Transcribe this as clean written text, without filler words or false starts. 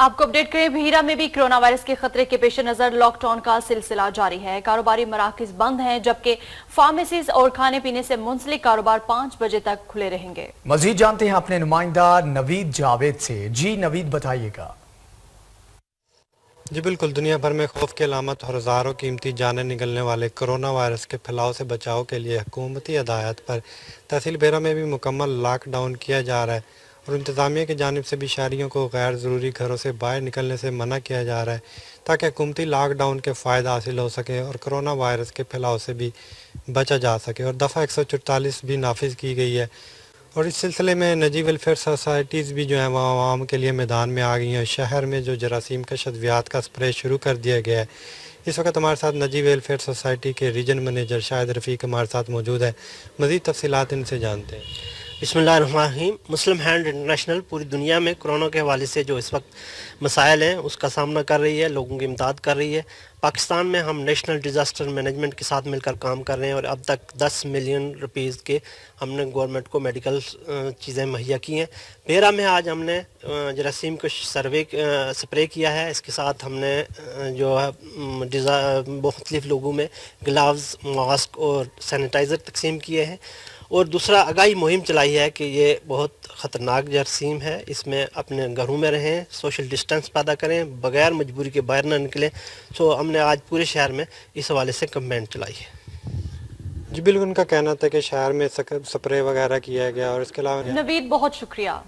आपको अपडेट करें, भीरा में भी कोरोना वायरस के खतरे के पेश नजर लॉकडाउन का सिलसिला जारी है। कारोबारी मराकज बंद हैं, जबकि फार्मेसीज और खाने पीने से मुंसलिक कारोबार 5 बजे तक खुले रहेंगे। मजीद जानते हैं अपने नुमाइंदा नवीद जावेद से। जी नवीद, बताइएगा। जी बिल्कुल, दुनिया भर में खौफ की अलामत और हज़ारों कीमती जानें निकलने वाले कोरोना वायरस के फैलाव से बचाव के लिए हुकूमती हदायत पर तहसील बेरा में भी मुकम्मल लॉकडाउन किया जा रहा है और इंतज़ामिया की जानिब से भी शहरियों को गैर ज़रूरी घरों से बाहर निकलने से मना किया जा रहा है ताकि हुकूमती लॉकडाउन के फ़ायदा हासिल हो सके और कोरोना वायरस के फैलाव से भी बचा जा सके। और दफ़ा 144 भी नाफिज की गई है और इस सिलसिले में निजी वेलफेयर सोसाइटीज़ भी जो हैं वो आवाम के लिए मैदान में आ गई हैं। शहर में जो जरासीम कश अद्वियात का स्प्रे शुरू कर दिया गया है। इस वक्त हमारे साथ निजी वेलफेयर सोसाइटी के रीजन मैनेजर शाहिद रफ़ीक हमारे साथ मौजूद है। मज़ीद तफसीलात इनसे जानते हैं। बिस्मिल्लाहिर्रहमानिर्रहीम। मुस्लिम हैंड इंटरनेशनल पूरी दुनिया में कोरोना के हवाले से जो इस वक्त मसाइल हैं उसका सामना कर रही है, लोगों की इमदाद कर रही है। पाकिस्तान में हम नेशनल डिज़ास्टर मैनेजमेंट के साथ मिलकर काम कर रहे हैं और अब तक 10 मिलियन रुपीज़ के हमने गवर्नमेंट को मेडिकल चीज़ें मुहैया की हैं। बेरा में आज हमने जरासीम को स्प्रे किया है। इसके साथ हमने जो है मुख्तलिफ़ लोगों में ग्लव्स, मास्क और सैनिटाइज़र तकसीम किए हैं। और दूसरा आगाही मुहिम चलाई है कि ये बहुत ख़तरनाक जरासीम है, इसमें अपने घरों में रहें, सोशल डिस्टेंस पैदा करें, बग़ैर मजबूरी के बाहर ना निकलें। सो हमने आज पूरे शहर में इस हवाले से कैंपेन चलाई है। जी बिल्कुल, उनका कहना था कि शहर में स्प्रे वगैरह किया गया और इसके अलावा नवीद, बहुत शुक्रिया।